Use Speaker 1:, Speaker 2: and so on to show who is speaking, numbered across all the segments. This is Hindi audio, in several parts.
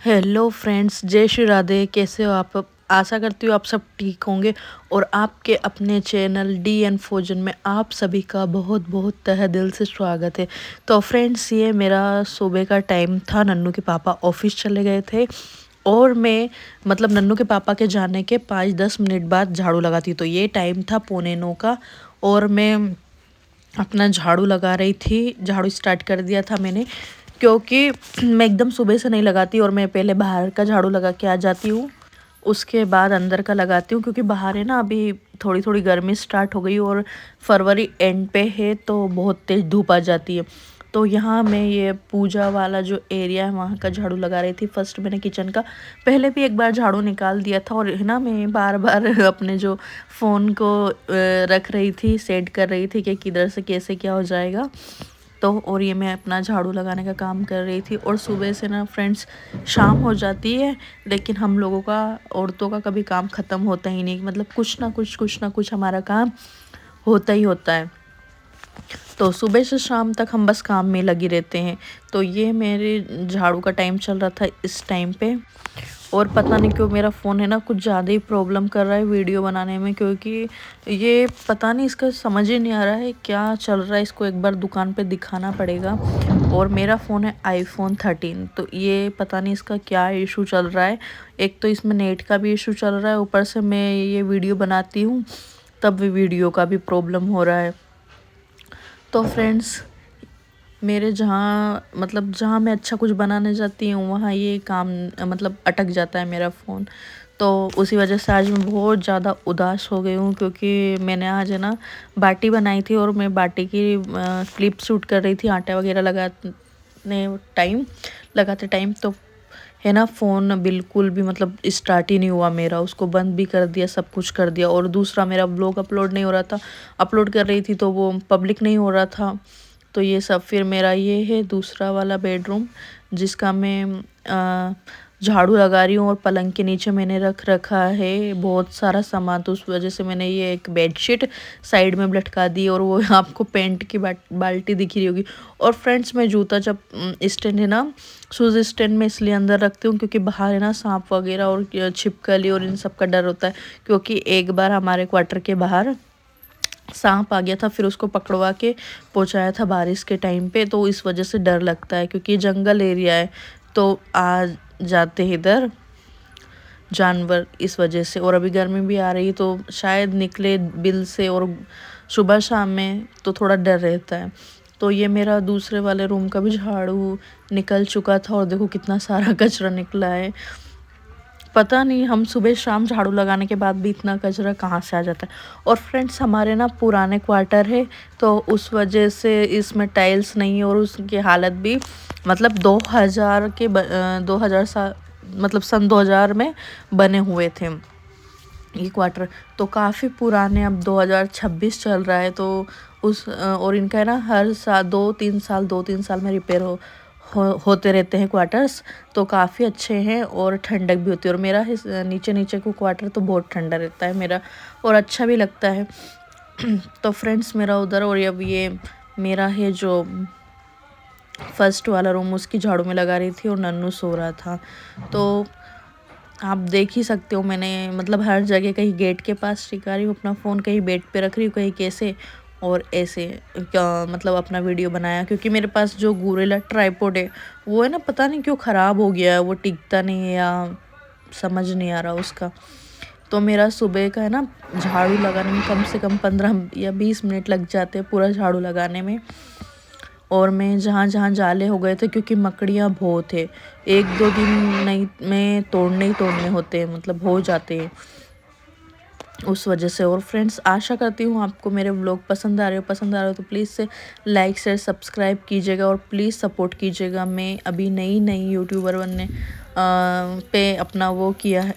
Speaker 1: हेलो फ्रेंड्स, जय श्री राधे। कैसे हो आप? आशा करती हूँ आप सब ठीक होंगे। और आपके अपने चैनल डी एन फोजन में आप सभी का बहुत बहुत तहे दिल से स्वागत है। तो फ्रेंड्स, ये मेरा सुबह का टाइम था। नन्नू के पापा ऑफिस चले गए थे और मैं मतलब नन्नू के पापा के जाने के 5-10 मिनट बाद झाड़ू लगाती। तो ये टाइम था 8:45 का और मैं अपना झाड़ू लगा रही थी। झाड़ू स्टार्ट कर दिया था मैंने, क्योंकि मैं एकदम सुबह से नहीं लगाती और मैं पहले बाहर का झाड़ू लगा के आ जाती हूँ, उसके बाद अंदर का लगाती हूँ। क्योंकि बाहर है ना, अभी थोड़ी थोड़ी गर्मी स्टार्ट हो गई और फरवरी एंड पे है तो बहुत तेज़ धूप आ जाती है। तो यहाँ मैं ये पूजा वाला जो एरिया है वहाँ का झाड़ू लगा रही थी। फर्स्ट मैंने किचन का पहले भी एक बार झाड़ू निकाल दिया था और है ना, मैं बार बार अपने जो फ़ोन को रख रही थी, सेट कर रही थी कि किधर से कैसे क्या हो जाएगा। तो और ये मैं अपना झाड़ू लगाने का काम कर रही थी। और सुबह से ना फ्रेंड्स शाम हो जाती है, लेकिन हम लोगों का, औरतों का कभी काम ख़त्म होता ही नहीं। मतलब कुछ ना कुछ हमारा काम होता ही होता है। तो सुबह से शाम तक हम बस काम में लगी रहते हैं। तो ये मेरे झाड़ू का टाइम चल रहा था इस टाइम पे। और पता नहीं क्यों मेरा फ़ोन है ना कुछ ज़्यादा ही प्रॉब्लम कर रहा है वीडियो बनाने में, क्योंकि ये पता नहीं, इसका समझ ही नहीं आ रहा है क्या चल रहा है। इसको एक बार दुकान पे दिखाना पड़ेगा। और मेरा फ़ोन है iPhone 13, तो ये पता नहीं इसका क्या इशू चल रहा है। एक तो इसमें नेट का भी इशू चल रहा है, ऊपर से मैं ये वीडियो बनाती हूँ तब भी वीडियो का भी प्रॉब्लम हो रहा है। तो फ्रेंड्स, मेरे जहाँ मैं अच्छा कुछ बनाने जाती हूँ वहाँ ये काम मतलब अटक जाता है मेरा फ़ोन। तो उसी वजह से आज मैं बहुत ज़्यादा उदास हो गई हूँ, क्योंकि मैंने आज है ना बाटी बनाई थी और मैं बाटी की क्लिप शूट कर रही थी आटा वगैरह लगाते टाइम। तो है ना, फ़ोन बिल्कुल भी मतलब स्टार्ट ही नहीं हुआ मेरा। उसको बंद भी कर दिया, सब कुछ कर दिया। और दूसरा, मेरा ब्लॉग अपलोड नहीं हो रहा था। अपलोड कर रही थी तो वो पब्लिक नहीं हो रहा था। तो ये सब फिर मेरा ये है दूसरा वाला बेडरूम, जिसका मैं झाड़ू लगा रही हूँ। और पलंग के नीचे मैंने रख रखा है बहुत सारा सामान, तो उस वजह से मैंने ये एक बेडशीट साइड में लटका दी। और वो आपको पेंट की बाल्टी दिख रही होगी। और फ्रेंड्स, मैं जूता जब स्टैंड है ना, शूज़ स्टैंड में इसलिए अंदर रखती हूँ क्योंकि बाहर है ना सांप वगैरह और छिपकली और इन सब का डर होता है। क्योंकि एक बार हमारे क्वार्टर के बाहर सांप आ गया था, फिर उसको पकड़वा के पहुंचाया था बारिश के टाइम पे। तो इस वजह से डर लगता है, क्योंकि ये जंगल एरिया है तो आ जाते हैं इधर जानवर, इस वजह से। और अभी गर्मी भी आ रही है तो शायद निकले बिल से, और सुबह शाम में तो थोड़ा डर रहता है। तो ये मेरा दूसरे वाले रूम का भी झाड़ू निकल चुका था और देखो कितना सारा कचरा निकला है। पता नहीं हम सुबह शाम झाड़ू लगाने के बाद भी इतना कचरा कहाँ से आ जाता है। और फ्रेंड्स, हमारे ना पुराने क्वार्टर है तो उस वजह से इसमें टाइल्स नहीं है और उसकी हालत भी मतलब 2000 मतलब सन 2000 में बने हुए थे ये क्वार्टर। तो काफ़ी पुराने, अब 2026 चल रहा है। तो और इनका है ना हर साल 2-3 साल में रिपेयर होते रहते हैं क्वार्टर्स। तो काफ़ी अच्छे हैं और ठंडक भी होती है। और मेरा नीचे नीचे को क्वार्टर तो बहुत ठंडा रहता है मेरा, और अच्छा भी लगता है। तो फ्रेंड्स, मेरा उधर, और अब ये मेरा है जो फर्स्ट वाला रूम, उसकी झाड़ू में लगा रही थी और नन्नू सो रहा था। तो आप देख ही सकते हो, मैंने मतलब हर जगह, कहीं गेट के पास टिका रही हूँ अपना फ़ोन, कहीं बेड पे रख रही हूँ, कहीं कैसे और ऐसे क्या मतलब अपना वीडियो बनाया। क्योंकि मेरे पास जो गोरिल्ला ट्राइपॉड है वो है ना, पता नहीं क्यों ख़राब हो गया है, वो टिकता नहीं है या समझ नहीं आ रहा उसका। तो मेरा सुबह का है ना झाड़ू लगाने में कम से कम 15 या 20 मिनट लग जाते हैं पूरा झाड़ू लगाने में। और मैं जहाँ जहाँ जाले हो गए थे, क्योंकि मकड़ियाँ बहुत है, 1-2 दिन नहीं में तोड़ने ही तोड़ने होते हैं, मतलब हो जाते हैं उस वजह से। और फ्रेंड्स, आशा करती हूँ आपको मेरे व्लॉग पसंद आ रहे हो तो प्लीज़ से लाइक शेयर सब्सक्राइब कीजिएगा और प्लीज़ सपोर्ट कीजिएगा। मैं अभी नई यूट्यूबर बनने पे अपना वो किया है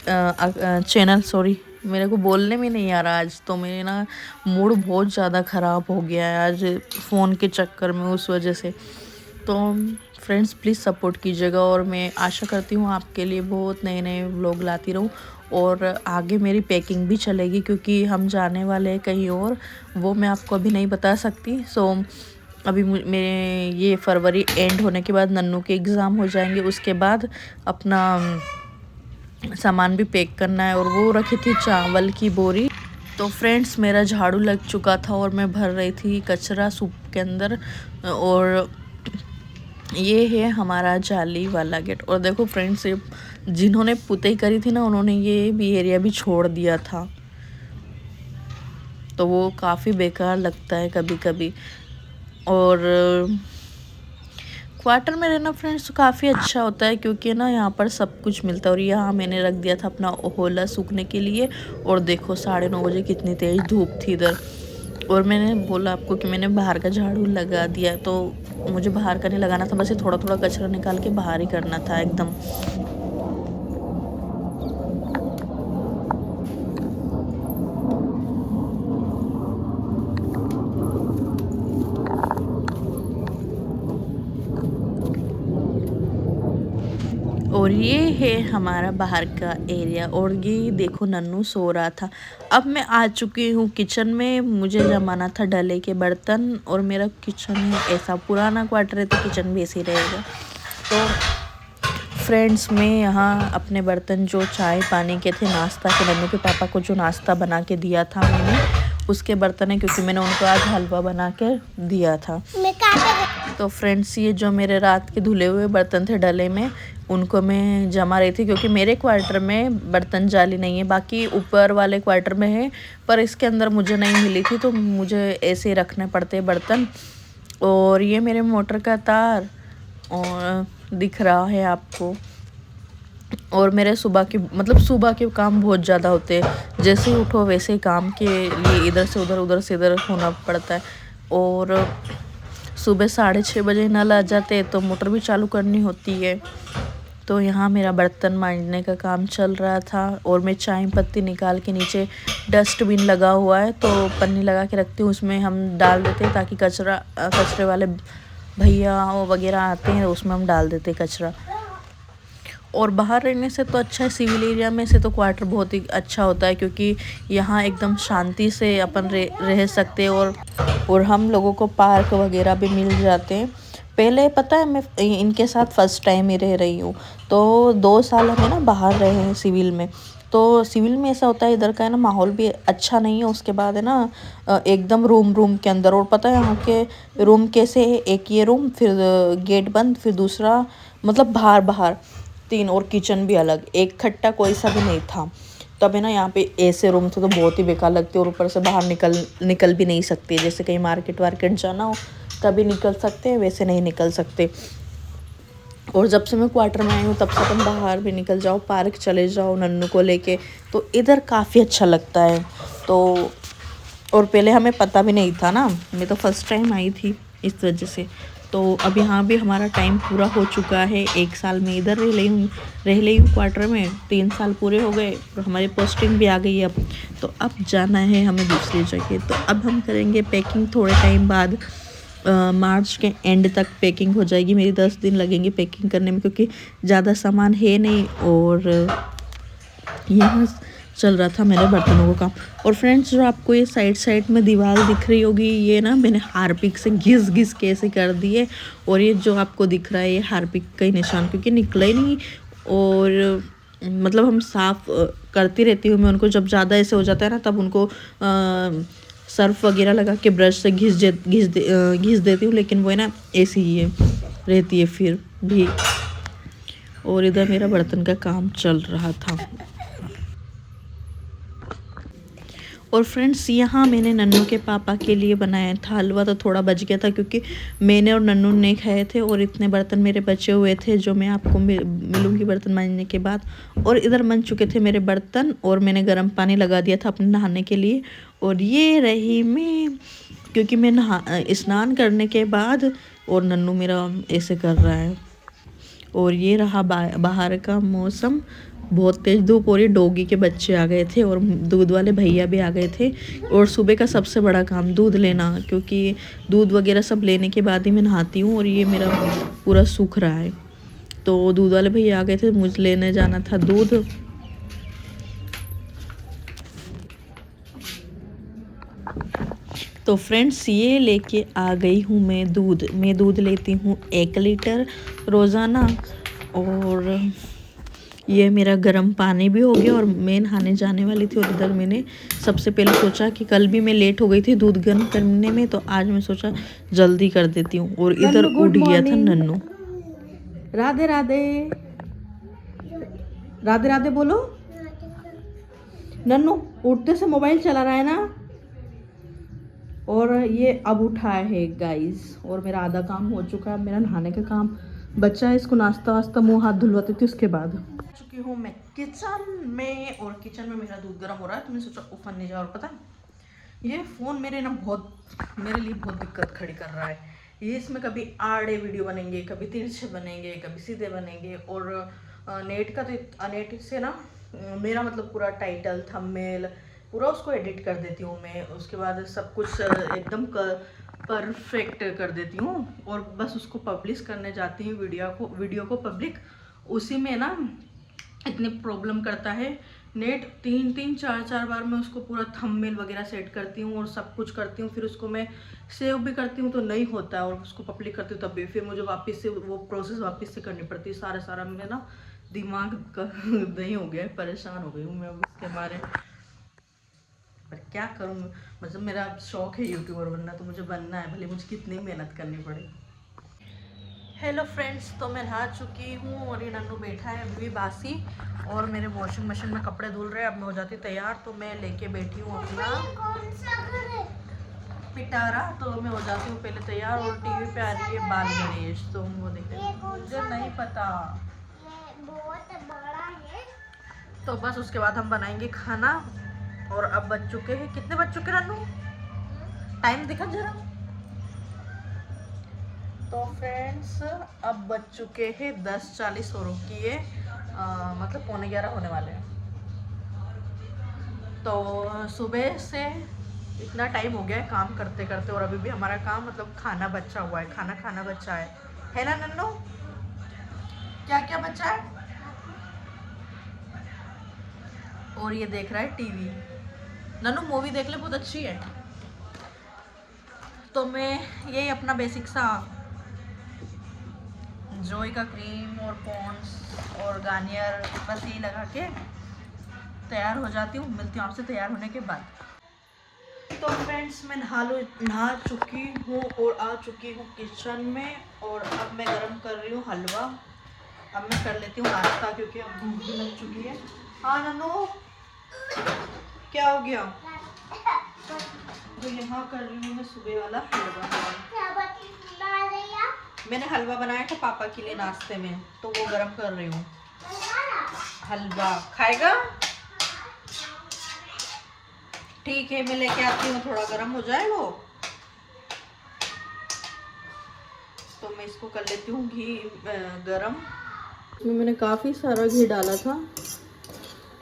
Speaker 1: चैनल, सॉरी मेरे को बोलने में नहीं आ रहा आज। तो मेरे ना मूड बहुत ज़्यादा ख़राब हो गया है आज फ़ोन के चक्कर में, उस वजह से। तो फ्रेंड्स, प्लीज़ सपोर्ट कीजिएगा और मैं आशा करती हूँ आपके लिए बहुत नए नए व्लॉग लाती रहूँ। और आगे मेरी पैकिंग भी चलेगी, क्योंकि हम जाने वाले हैं कहीं और, वो मैं आपको अभी नहीं बता सकती। सो अभी मेरे ये फरवरी एंड होने के बाद नन्नू के एग्ज़ाम हो जाएंगे, उसके बाद अपना सामान भी पैक करना है। और वो रखी थी चावल की बोरी। तो फ्रेंड्स मेरा झाड़ू लग चुका था और मैं भर रही थी कचरा सूप के अंदर। और ये है हमारा जाली वाला गेट। और देखो फ्रेंड्स, ये जिन्होंने पुताई करी थी ना, उन्होंने ये भी एरिया भी छोड़ दिया था, तो वो काफ़ी बेकार लगता है कभी कभी। और क्वार्टर में रहना फ्रेंड्स काफ़ी अच्छा होता है, क्योंकि ना यहाँ पर सब कुछ मिलता है। और यहाँ मैंने रख दिया था अपना ओहोला सूखने के लिए। और देखो 9:30 बजे कितनी तेज़ धूप थी इधर। और मैंने बोला आपको कि मैंने बाहर का झाड़ू लगा दिया, तो मुझे बाहर का नहीं लगाना था, बस ये थोड़ा थोड़ा कचरा निकाल के बाहर ही करना था एकदम। और ये है हमारा बाहर का एरिया। और ये देखो नन्नू सो रहा था। अब मैं आ चुकी हूँ किचन में। मुझे जमाना था डले के बर्तन। और मेरा किचन है ऐसा, पुराना क्वार्टर है तो किचन भी ऐसे ही रहेगा। तो फ्रेंड्स मैं यहाँ अपने बर्तन जो चाय पानी के थे, नाश्ता के, नन्नू के पापा को जो नाश्ता बना के दिया था मैंने, उसके बर्तन है, क्योंकि मैंने उनको आज हलवा बना के दिया था। तो फ्रेंड्स ये जो मेरे रात के धुले हुए बर्तन थे डले में, उनको मैं जमा रही थी, क्योंकि मेरे क्वार्टर में बर्तन जाली नहीं है, बाकी ऊपर वाले क्वार्टर में है, पर इसके अंदर मुझे नहीं मिली थी, तो मुझे ऐसे ही रखने पड़ते बर्तन। और ये मेरे मोटर का तार और दिख रहा है आपको। और मेरे सुबह के काम बहुत ज़्यादा होते हैं। जैसे ही उठो वैसे ही काम के लिए इधर से उधर, उधर से इधर होना पड़ता है। और सुबह 6:30 बजे नल आ जाते हैं, तो मोटर भी चालू करनी होती है। तो यहाँ मेरा बर्तन मांजने का काम चल रहा था। और मैं चाय पत्ती निकाल के, नीचे डस्टबिन लगा हुआ है तो पन्नी लगा के रखती हूँ, उसमें हम डाल देते हैं, ताकि कचरे वाले भैया वगैरह आते हैं, उसमें हम डाल देते कचरा। और बाहर रहने से तो अच्छा है, सिविल एरिया में से तो क्वार्टर बहुत ही अच्छा होता है, क्योंकि यहाँ एकदम शांति से अपन रह सकते हैं। और हम लोगों को पार्क वगैरह भी मिल जाते हैं। पहले पता है, मैं इनके साथ फर्स्ट टाइम ही रह रही हूँ, तो 2 साल हमें ना बाहर रहे हैं सिविल में। तो सिविल में ऐसा होता है, इधर का है ना माहौल भी अच्छा नहीं है। उसके बाद है ना एकदम रूम के अंदर। और पता है यहाँ के रूम कैसे है, एक ये रूम, फिर गेट बंद, फिर दूसरा मतलब बाहर 3, और किचन भी अलग, एक खट्टा कोई सा भी नहीं था। तब है ना यहाँ पे ऐसे रूम थे तो बहुत ही बेकार लगते। और ऊपर से बाहर निकल भी नहीं सकते, जैसे कहीं मार्केट जाना हो तभी निकल सकते हैं, वैसे नहीं निकल सकते। और जब से मैं क्वार्टर में आई हूँ तब से तुम बाहर भी निकल जाओ, पार्क चले जाओ नन्नू को लेके, तो इधर काफ़ी अच्छा लगता है। तो और पहले हमें पता भी नहीं था ना, मैं तो फर्स्ट टाइम आई थी इस वजह से। तो अब यहाँ भी हमारा टाइम पूरा हो चुका है। 1 साल में इधर रह रही हूँ क्वार्टर में, 3 साल पूरे हो गए और हमारी पोस्टिंग भी आ गई है अब। तो अब जाना है हमें दूसरी जगह। तो अब हम करेंगे पैकिंग थोड़े टाइम बाद। मार्च के एंड तक पैकिंग हो जाएगी मेरी। 10 दिन लगेंगे पैकिंग करने में, क्योंकि ज़्यादा सामान है नहीं। और यहाँ चल रहा था मेरे बर्तनों को काम। और फ्रेंड्स जो आपको ये साइड में दीवार दिख रही होगी, ये ना मैंने हार्पिक से घिस के ऐसे कर दिए। और ये जो आपको दिख रहा है ये हार्पिक का ही निशान, क्योंकि निकला ही नहीं। और मतलब हम साफ़ करती रहती हूँ मैं उनको, जब ज़्यादा ऐसे हो जाता है ना तब उनको सर्फ वगैरह लगा के ब्रश से घिस देती हूँ। लेकिन वो है ना ऐसी ही है रहती है फिर भी। और इधर मेरा बर्तन का काम चल रहा था। और फ्रेंड्स यहाँ मैंने नन्नू के पापा के लिए बनाया था हलवा, तो थोड़ा बच गया था, क्योंकि मैंने और नन्नू ने खाए थे। और इतने बर्तन मेरे बचे हुए थे, जो मैं आपको मिलूँगी बर्तन मांजने के बाद। और इधर बन चुके थे मेरे बर्तन, और मैंने गर्म पानी लगा दिया था अपने नहाने के लिए। और ये रही मैं, क्योंकि मैं स्नान करने के बाद, और नन्नू मेरा ऐसे कर रहा है। और ये रहा बाहर का मौसम, बहुत तेज़ धूप हो रही। डॉगी के बच्चे आ गए थे और दूध वाले भैया भी आ गए थे। और सुबह का सबसे बड़ा काम दूध लेना, क्योंकि दूध वगैरह सब लेने के बाद ही मैं नहाती हूँ। और ये मेरा पूरा सूख रहा है, तो दूध वाले भैया आ गए थे, मुझे लेने जाना था दूध। तो फ्रेंड्स ये लेके आ गई हूँ मैं दूध लेती हूँ 1 लीटर रोज़ाना। और ये मेरा गर्म पानी भी हो गया और मैं नहाने जाने वाली थी। और इधर मैंने सबसे पहले सोचा कि कल भी मैं लेट हो गई थी दूध गर्म करने में, तो आज मैं सोचा जल्दी कर देती हूँ। और इधर उठ गया था नन्नू। राधे राधे, राधे राधे बोलो। नन्नू उठते से मोबाइल चला रहा है ना। और ये अब उठा है गाइस, और मेरा आधा काम हो चुका है। मेरा नहाने का काम बच्चा है, इसको नाश्ता वास्ता मुंह हाथ धुलवाती थी उसके बाद। चुकी हूँ मैं किचन में, और किचन में मेरा दूध गर्म हो रहा है। तो मैंने सोचा उफन नहीं जा। और पता है ये फ़ोन मेरे लिए बहुत दिक्कत खड़ी कर रहा है। ये इसमें कभी आड़े वीडियो बनेंगे, कभी तिरछे बनेंगे, कभी सीधे बनेंगे। और नेट से ना मेरा मतलब पूरा टाइटल थंबनेल पूरा उसको एडिट कर देती हूँ मैं। उसके बाद सब कुछ एकदम परफेक्ट कर देती हूँ, और बस उसको पब्लिश करने जाती हूँ वीडियो को पब्लिक। उसी में ना इतनी प्रॉब्लम करता है नेट। 3-4 बार मैं उसको पूरा थंबनेल वगैरह सेट करती हूँ और सब कुछ करती हूँ। फिर उसको मैं सेव भी करती हूँ तो नहीं होता है, और उसको पब्लिक करती हूँ तब भी फिर मुझे वापस से वो प्रोसेस वापस से करनी पड़ती है। सारा मेरा ना दिमाग नहीं हो गया है, परेशान हो गई हूँ मैं अब इसके बारे। पर क्या करूँ, मतलब मेरा शौक है यूट्यूबर बनना, तो मुझे बनना है भले मुझे कितनी मेहनत करनी पड़े। हेलो फ्रेंड्स, तो मैं नहा चुकी हूँ और ये नन्नू बैठा है अभी भी बासी। और मेरे वॉशिंग मशीन में कपड़े धुल रहे हैं। अब मैं हो जाती तैयार, तो मैं लेके बैठी हूँ अपना पिटारा। तो मैं हो जाती हूँ पहले तैयार। और टीवी पे आ रही है बाल गणेश, तो वो देखे मुझे नहीं पता, बहुत बड़ा है। तो बस उसके बाद हम बनाएंगे खाना। और अब बज चुके हैं, कितने बज चुके नन्नू, टाइम दिखा जरा। तो फ्रेंड्स अब बज चुके हैं 10:40 और रुकिए, मतलब 11:15 होने वाले हैं। तो सुबह से इतना टाइम हो गया है काम करते करते, और अभी भी हमारा काम मतलब खाना बचा हुआ है। खाना बचा है ना नन्नू? क्या क्या बचा है? और ये देख रहा है टीवी। नन्नू मूवी देख ले, बहुत अच्छी है। तो मैं यही अपना बेसिक सा जोई का क्रीम और पॉन्ड्स और गार्नियर बस यही लगा के तैयार हो जाती हूँ। मिलती हूँ आपसे तैयार होने के बाद। तो फ्रेंड्स मैं नहा चुकी हूँ और आ चुकी हूँ किचन में। और अब मैं गरम कर रही हूँ हलवा। अब मैं कर लेती हूँ नाश्ता, क्योंकि अब भूख भी लग चुकी है। हाँ नन्नू, क्या हो गया? तो यहाँ कर रही हूँ मैं सुबह वाला हलवा। मैंने हलवा बनाया था पापा के लिए नाश्ते में, तो वो गरम कर रही हूँ। हलवा खाएगा? ठीक है, मैं लेके आती हूँ, थोड़ा गर्म हो जाए वो। तो मैं इसको कर लेती हूँ घी गरम। इसमें मैंने काफ़ी सारा घी डाला था।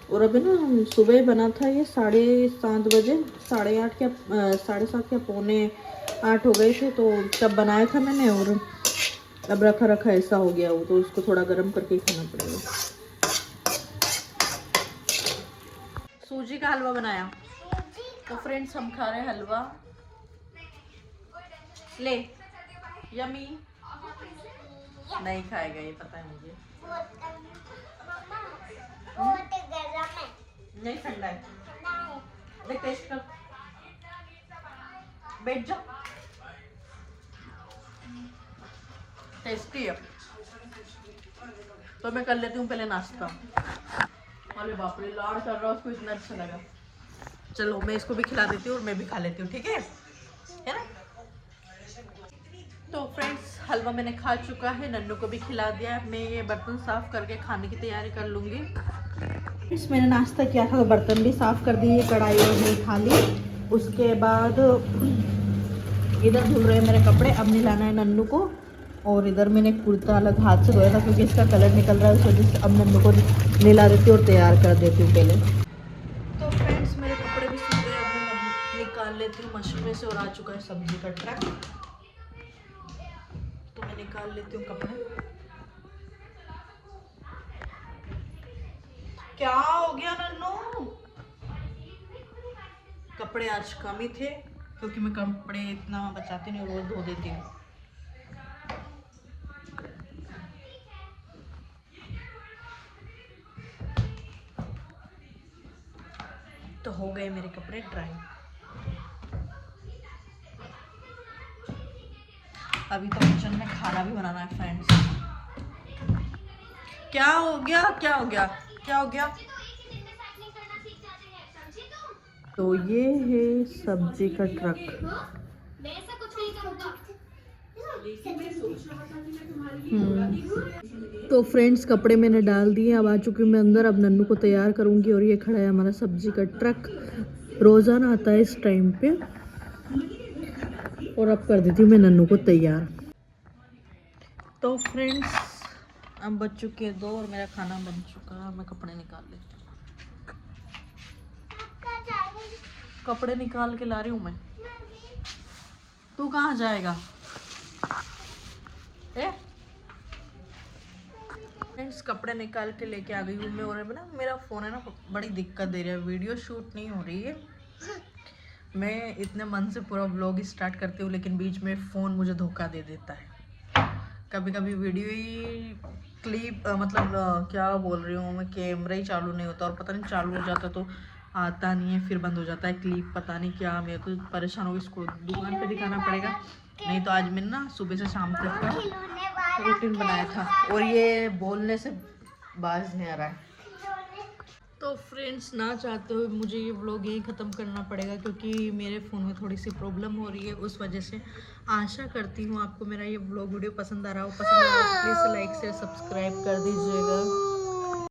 Speaker 1: और अभी ना सुबह बना था ये 7:30 बजे, 8:30 क्या 7:30 क्या 7:45 हो गए थे। तो तब बनाया था मैंने, और अब रखा ऐसा हो गया वो, तो उसको थोड़ा गर्म करके खाना पड़ेगा। सूजी का हलवा बनाया। तो फ्रेंड्स हम खा रहे हैं हलवा। ले यमी। नहीं खाएगा ये, पता है मुझे। नहीं ठंडा है, देख टेस्ट कर, बैठ जा। टेस्टी है। तो मैं कर लेती हूँ पहले नाश्ता। अरे बाप रे, लाड़ कर रहा है, उसको इतना अच्छा लगा। चलो मैं इसको भी खिला देती हूँ और मैं भी खा लेती हूँ, ठीक है ना? तो फ्रेंड्स हलवा मैंने खा चुका है, नन्नू को भी खिला दिया है। मैं ये बर्तन साफ करके खाने की तैयारी कर लूँगी। मैंने नाश्ता किया था तो बर्तन भी साफ कर दिए, कढ़ाई और नहीं खा ली। उसके बाद इधर धुल रहे मेरे कपड़े, अब नहलाना है नन्नू को। और इधर मैंने कुर्ता अलग हाथ से धोया था क्योंकि इसका कलर निकल रहा है, उस वजह से अब नन्नू को नहला देती हूँ और तैयार कर देती हूँ पहले। तो फ्रेंड्स मेरे कपड़े भी सूख गए, अब मैं निकाल लेती हूँ मशीन में से। और आ चुका है सब्जी का ट्रक, तो मैं निकाल लेती हूँ कपड़े। क्या हो गया नन्नू? कपड़े आज कम ही थे, क्योंकि मैं कपड़े इतना बचाती नहीं, रोज धो देती हूँ। तो हो गए मेरे कपड़े ड्राई। अभी तो किचन में खाना भी बनाना है फ्रेंड्स। क्या हो गया, क्या हो गया, क्या हो गया? तो ये है सब्जी का ट्रक। तो फ्रेंड्स कपड़े मैंने डाल दिए, अब आ चुकी हूँ मैं अंदर। अब नन्नू को तैयार करूँगी और ये खड़ा है हमारा सब्जी का ट्रक, रोज़ाना आता है इस टाइम पे। और अब कर देती हूँ मैं नन्नू को तैयार। तो फ्रेंड्स अब बज चुके 2 और मेरा खाना बन चुका है। मैं कपड़े निकाल लेती हूँ, कपड़े निकाल के ला रही हूँ मैं। तू कहाँ जाएगा? फ्रेंड्स कपड़े निकाल के लेके आ गई हूँ मैं। और ना मेरा फ़ोन है ना बड़ी दिक्कत दे रहा है, वीडियो शूट नहीं हो रही है। मैं इतने मन से पूरा व्लॉग स्टार्ट करती हूँ लेकिन बीच में फ़ोन मुझे धोखा दे देता है। कभी कभी वीडियो ही क्लिप क्या बोल रही हूँ मैं, कैमरा ही चालू नहीं होता और पता नहीं चालू हो जाता तो आता नहीं है, फिर बंद हो जाता है क्लिप। पता नहीं क्या, मेरे को परेशान हो गई। इसको दुकान पे दिखाना पड़ेगा, नहीं तो आज मैंने ना सुबह से शाम तक का रूटीन बनाया था और ये बोलने से बाज नहीं आ रहा है। तो फ्रेंड्स ना चाहते हुए मुझे ये व्लॉग यहीं ख़त्म करना पड़ेगा क्योंकि मेरे फ़ोन में थोड़ी सी प्रॉब्लम हो रही है, उस वजह से। आशा करती हूँ आपको मेरा ये व्लॉग वीडियो पसंद आ रहा हो। पसंद आ रहा हो प्लीज़ लाइक शेयर सब्सक्राइब कर दीजिएगा।